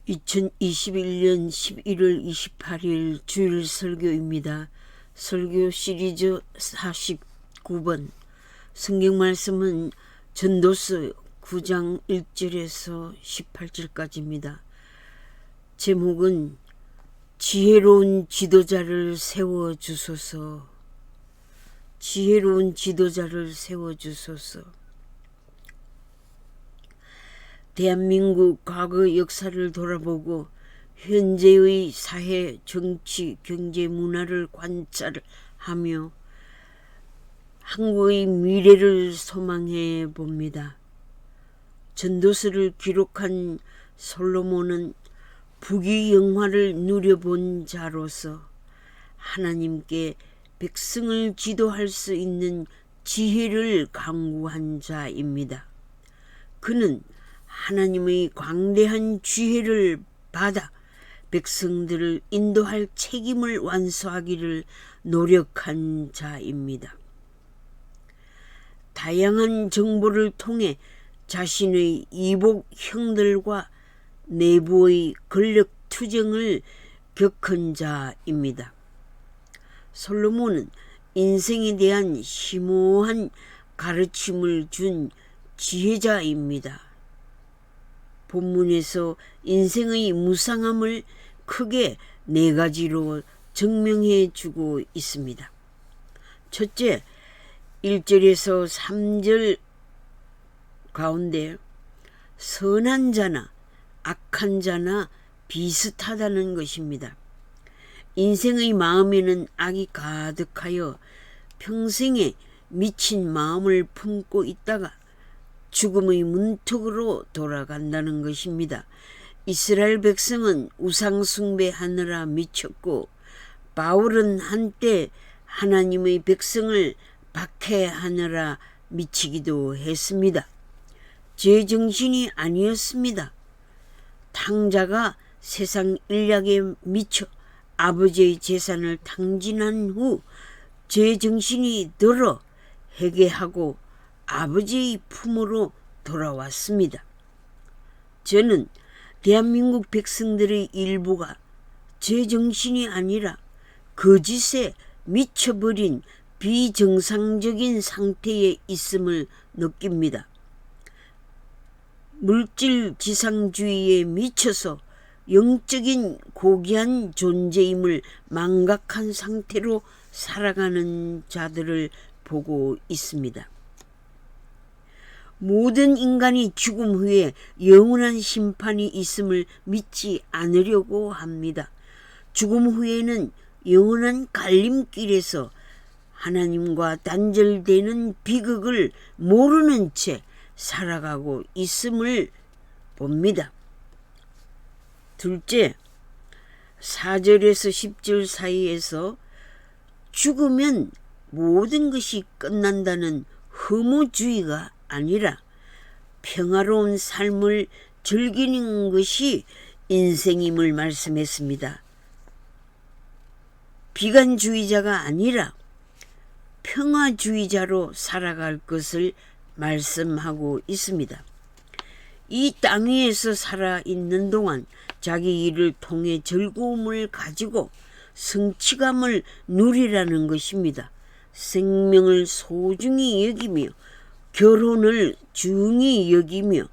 2021년 11월 28일 주일 설교입니다. 설교 시리즈 49번. 성경 말씀은 전도서 9장 1절에서 18절까지입니다. 제목은 지혜로운 지도자를 세워주소서. 지혜로운 지도자를 세워주소서. 대한민국 과거 역사를 돌아보고 현재의 사회, 정치, 경제, 문화를 관찰하며 한국의 미래를 소망해 봅니다. 전도서를 기록한 솔로몬은 부귀영화를 누려본 자로서 하나님께 백성을 지도할 수 있는 지혜를 강구한 자입니다. 그는 하나님의 광대한 지혜를 받아 백성들을 인도할 책임을 완수하기를 노력한 자입니다. 다양한 정보를 통해 자신의 이복 형들과 내부의 권력 투쟁을 겪은 자입니다. 솔로몬은 인생에 대한 심오한 가르침을 준 지혜자입니다. 본문에서 인생의 무상함을 크게 4가지로 증명해 주고 있습니다. 첫째, 1절에서 3절 가운데 선한 자나 악한 자나 비슷하다는 것입니다. 인생의 마음에는 악이 가득하여 평생에 미친 마음을 품고 있다가 죽음의 문턱으로 돌아간다는 것입니다. 이스라엘 백성은 우상 숭배하느라 미쳤고 바울은 한때 하나님의 백성을 박해하느라 미치기도 했습니다. 제정신이 아니었습니다. 탕자가 세상 일약에 미쳐 아버지의 재산을 탕진한 후 제정신이 들어 회개하고 아버지의 품으로 돌아왔습니다. 저는 대한민국 백성들의 일부가 제정신이 아니라 거짓에 미쳐버린 비정상적인 상태에 있음을 느낍니다. 물질 지상주의에 미쳐서 영적인 고귀한 존재임을 망각한 상태로 살아가는 자들을 보고 있습니다. 모든 인간이 죽음 후에 영원한 심판이 있음을 믿지 않으려고 합니다. 죽음 후에는 영원한 갈림길에서 하나님과 단절되는 비극을 모르는 채 살아가고 있음을 봅니다. 둘째, 4절에서 10절 사이에서 죽으면 모든 것이 끝난다는 허무주의가 아니라 평화로운 삶을 즐기는 것이 인생임을 말씀했습니다. 비관주의자가 아니라 평화주의자로 살아갈 것을 말씀하고 있습니다. 이 땅 위에서 살아있는 동안 자기 일을 통해 즐거움을 가지고 성취감을 누리라는 것입니다. 생명을 소중히 여기며 결혼을 중히 여기며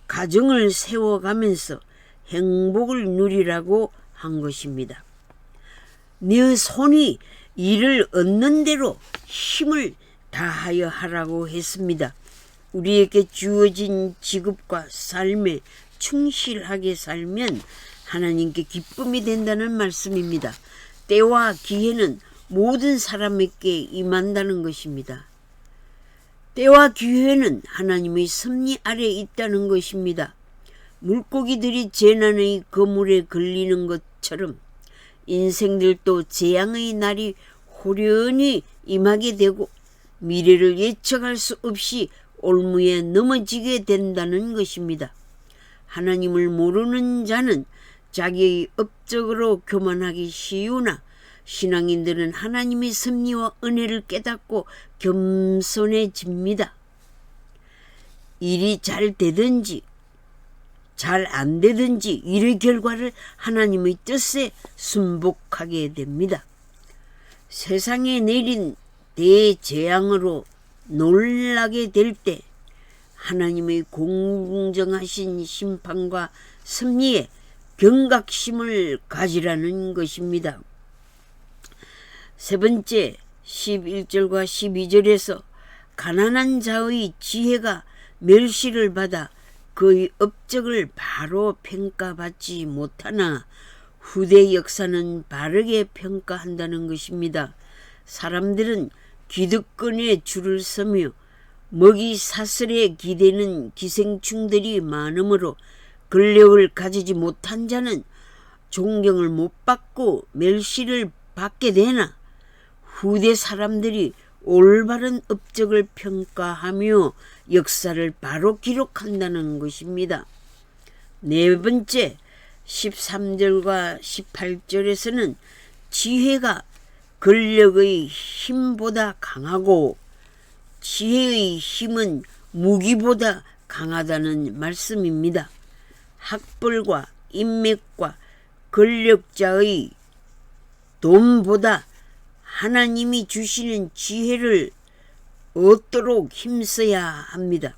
가정을 세워가면서 행복을 누리라고 한 것입니다. 네 손이 일을 얻는 대로 힘을 다하여 하라고 했습니다. 우리에게 주어진 직업과 삶에 충실하게 살면 하나님께 기쁨이 된다는 말씀입니다. 때와 기회는 모든 사람에게 임한다는 것입니다. 때와 기회는 하나님의 섭리 아래 있다는 것입니다. 물고기들이 재난의 그물에 걸리는 것처럼 인생들도 재앙의 날이 호련히 임하게 되고 미래를 예측할 수 없이 올무에 넘어지게 된다는 것입니다. 하나님을 모르는 자는 자기의 업적으로 교만하기 쉬우나 신앙인들은 하나님의 섭리와 은혜를 깨닫고 겸손해집니다. 일이 잘 되든지 잘 안 되든지 일의 결과를 하나님의 뜻에 순복하게 됩니다. 세상에 내린 대재앙으로 놀라게 될 때 하나님의 공정하신 심판과 섭리에 경각심을 가지라는 것입니다. 세 번째 11절과 12절에서 가난한 자의 지혜가 멸시를 받아 그의 업적을 바로 평가받지 못하나 후대 역사는 바르게 평가한다는 것입니다. 사람들은 기득권에 줄을 서며 먹이 사슬에 기대는 기생충들이 많으므로 권력을 가지지 못한 자는 존경을 못 받고 멸시를 받게 되나 후대 사람들이 올바른 업적을 평가하며 역사를 바로 기록한다는 것입니다. 네 번째 13절과 18절에서는 지혜가 권력의 힘보다 강하고 지혜의 힘은 무기보다 강하다는 말씀입니다. 학벌과 인맥과 권력자의 돈보다 하나님이 주시는 지혜를 얻도록 힘써야 합니다.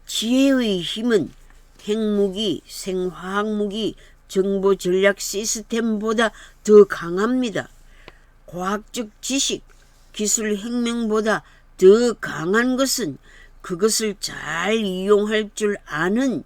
지혜의 힘은 핵무기, 생화학무기, 정보 전략 시스템보다 더 강합니다. 과학적 지식, 기술 혁명보다 더 강한 것은 그것을 잘 이용할 줄 아는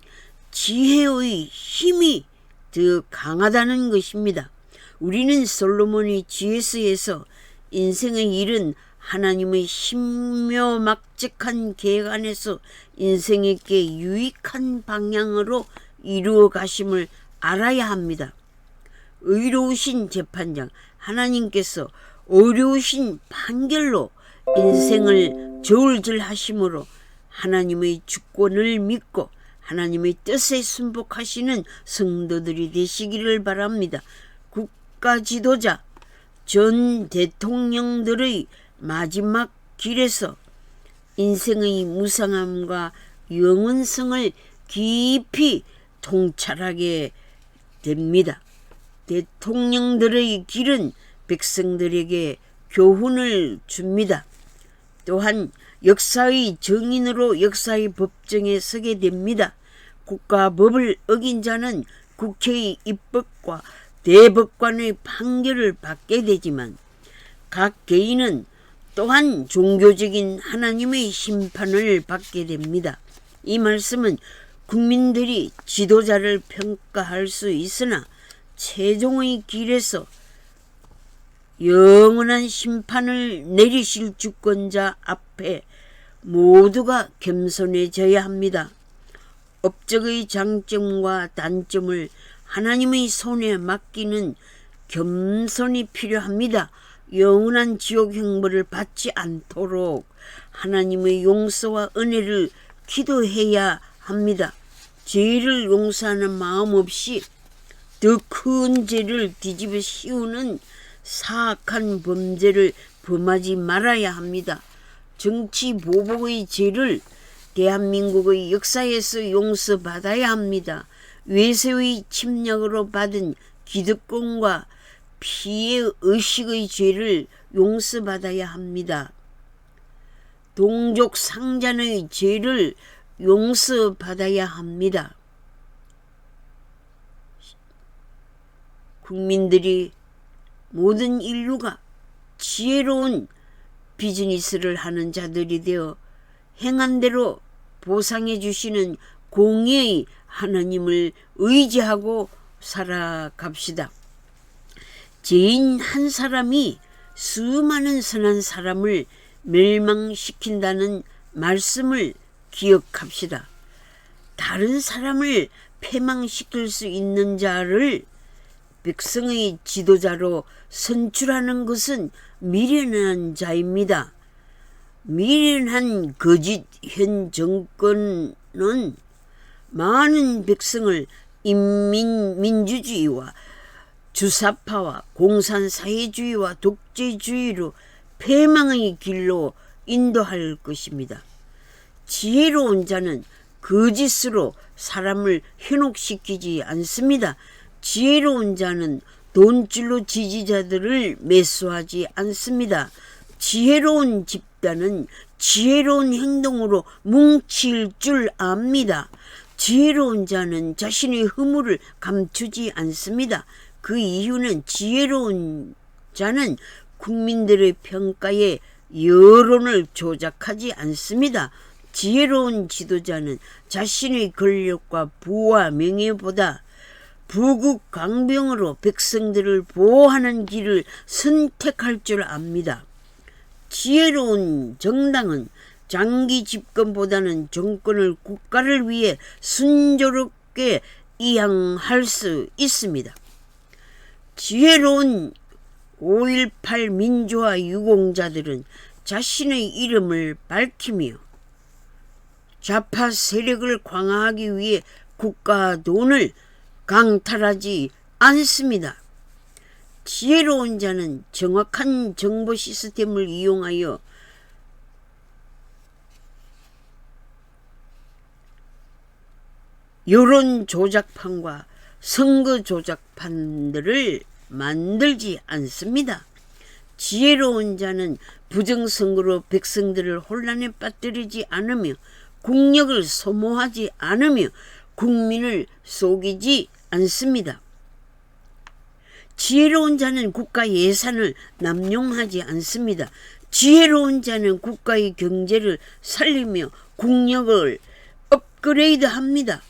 지혜의 힘이 더 강하다는 것입니다. 우리는 솔로몬의 지혜서에서 인생의 일은 하나님의 신묘막측한 계획 안에서 인생에게 유익한 방향으로 이루어 가심을 알아야 합니다. 의로우신 재판장 하나님께서 어려우신 판결로 인생을 저울질하심으로 하나님의 주권을 믿고 하나님의 뜻에 순복하시는 성도들이 되시기를 바랍니다. 국가 지도자, 전 대통령들의 마지막 길에서 인생의 무상함과 영원성을 깊이 통찰하게 됩니다. 대통령들의 길은 백성들에게 교훈을 줍니다. 또한 역사의 정인으로 역사의 법정에 서게 됩니다. 국가법을 어긴 자는 국회의 입법과 대법관의 판결을 받게 되지만 각 개인은 또한 종교적인 하나님의 심판을 받게 됩니다. 이 말씀은 국민들이 지도자를 평가할 수 있으나 최종의 길에서 영원한 심판을 내리실 주권자 앞에 모두가 겸손해져야 합니다. 업적의 장점과 단점을 하나님의 손에 맡기는 겸손이 필요합니다. 영원한 지옥 형벌을 받지 않도록 하나님의 용서와 은혜를 기도해야 합니다. 죄를 용서하는 마음 없이 더 큰 죄를 뒤집어 씌우는 사악한 범죄를 범하지 말아야 합니다. 정치 보복의 죄를 대한민국의 역사에서 용서받아야 합니다. 외세의 침략으로 받은 기득권과 피해 의식의 죄를 용서받아야 합니다. 동족 상잔의 죄를 용서받아야 합니다. 국민들이 모든 인류가 지혜로운 비즈니스를 하는 자들이 되어 행한 대로 보상해 주시는 공의의 하나님을 의지하고 살아갑시다. 죄인 한 사람이 수많은 선한 사람을 멸망시킨다는 말씀을 기억합시다. 다른 사람을 패망시킬 수 있는 자를 백성의 지도자로 선출하는 것은 미련한 자입니다. 미련한 거짓 현 정권은 많은 백성을 인민민주주의와 주사파와 공산사회주의와 독재주의로 패망의 길로 인도할 것입니다. 지혜로운 자는 거짓으로 사람을 현혹시키지 않습니다. 지혜로운 자는 돈줄로 지지자들을 매수하지 않습니다. 지혜로운 집단은 지혜로운 행동으로 뭉칠 줄 압니다. 지혜로운 자는 자신의 허물을 감추지 않습니다. 그 이유는 지혜로운 자는 국민들의 평가에 여론을 조작하지 않습니다. 지혜로운 지도자는 자신의 권력과 부와 명예보다 부국 강병으로 백성들을 보호하는 길을 선택할 줄 압니다. 지혜로운 정당은 장기 집권보다는 정권을 국가를 위해 순조롭게 이양할 수 있습니다. 지혜로운 5.18 민주화 유공자들은 자신의 이름을 밝히며 좌파 세력을 강화하기 위해 국가 돈을 강탈하지 않습니다. 지혜로운 자는 정확한 정보 시스템을 이용하여 여론 조작판과 선거 조작판들을 만들지 않습니다. 지혜로운 자는 부정선거로 백성들을 혼란에 빠뜨리지 않으며 국력을 소모하지 않으며 국민을 속이지 않습니다. 지혜로운 자는 국가 예산을 남용하지 않습니다. 지혜로운 자는 국가의 경제를 살리며 국력을 업그레이드합니다.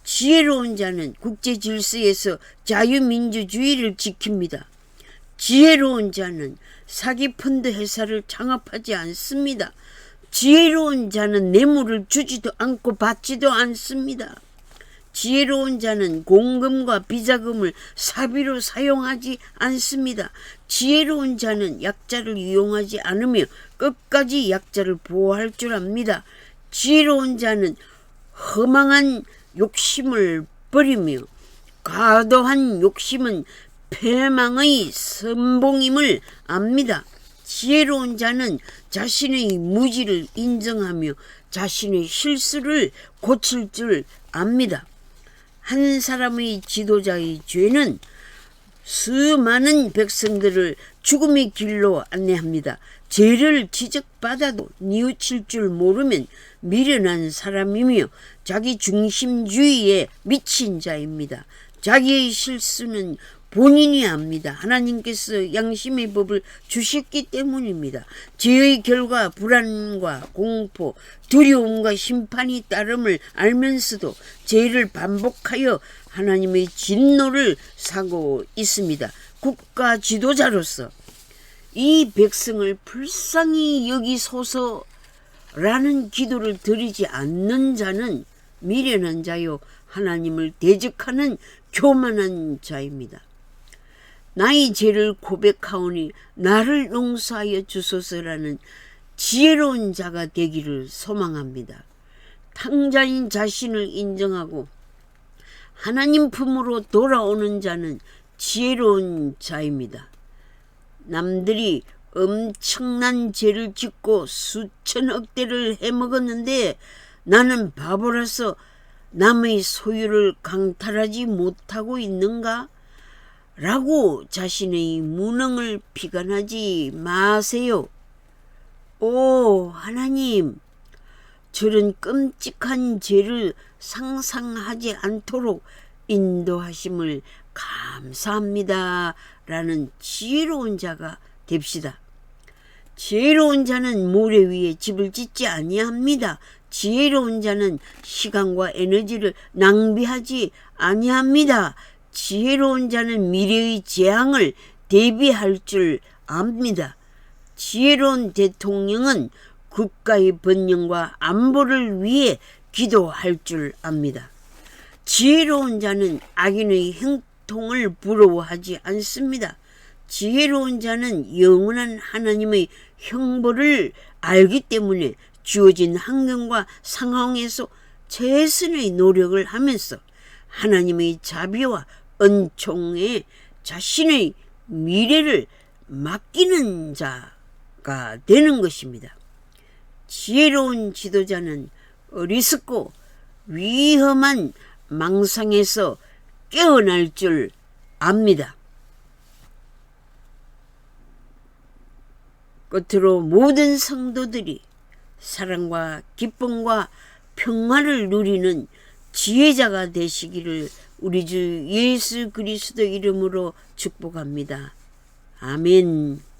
지혜로운 자는 국제 질서에서 자유민주주의를 지킵니다. 지혜로운 자는 사기 펀드 회사를 창업하지 않습니다. 지혜로운 자는 뇌물을 주지도 않고 받지도 않습니다. 지혜로운 자는 공금과 비자금을 사비로 사용하지 않습니다. 지혜로운 자는 약자를 이용하지 않으며 끝까지 약자를 보호할 줄 압니다. 지혜로운 자는 허망한 욕심을 버리며 과도한 욕심은 패망의 선봉임을 압니다. 지혜로운 자는 자신의 무지를 인정하며 자신의 실수를 고칠 줄 압니다. 한 사람의 지도자의 죄는 수많은 백성들을 죽음의 길로 안내합니다. 죄를 지적받아도 뉘우칠 줄 모르면 미련한 사람이며 자기 중심주의에 미친 자입니다. 자기의 실수는 본인이 압니다. 하나님께서 양심의 법을 주셨기 때문입니다. 죄의 결과 불안과 공포, 두려움과 심판이 따름을 알면서도 죄를 반복하여 하나님의 진노를 사고 있습니다. 국가 지도자로서 이 백성을 불쌍히 여기소서라는 기도를 드리지 않는 자는 미련한 자요 하나님을 대적하는 교만한 자입니다. 나의 죄를 고백하오니 나를 용서하여 주소서라는 지혜로운 자가 되기를 소망합니다. 탕자인 자신을 인정하고 하나님 품으로 돌아오는 자는 지혜로운 자입니다. 남들이 엄청난 죄를 짓고 수천억 대를 해먹었는데 나는 바보라서 남의 소유를 강탈하지 못하고 있는가? 라고 자신의 무능을 비관하지 마세요. 오 하나님, 저런 끔찍한 죄를 상상하지 않도록 인도하심을 감사합니다. 라는 지혜로운 자가 됩시다. 지혜로운 자는 모래 위에 집을 짓지 아니합니다. 지혜로운 자는 시간과 에너지를 낭비하지 아니합니다. 지혜로운 자는 미래의 재앙을 대비할 줄 압니다. 지혜로운 대통령은 국가의 번영과 안보를 위해 기도할 줄 압니다. 지혜로운 자는 악인의 행동을 부러워하지 않습니다. 지혜로운 자는 영원한 하나님의 형벌을 알기 때문에 주어진 환경과 상황에서 최선의 노력을 하면서 하나님의 자비와 은총에 자신의 미래를 맡기는 자가 되는 것입니다. 지혜로운 지도자는 어리석고 위험한 망상에서 깨어날 줄 압니다. 끝으로 모든 성도들이 사랑과 기쁨과 평화를 누리는 지혜자가 되시기를 우리 주 예수 그리스도 이름으로 축복합니다. 아멘.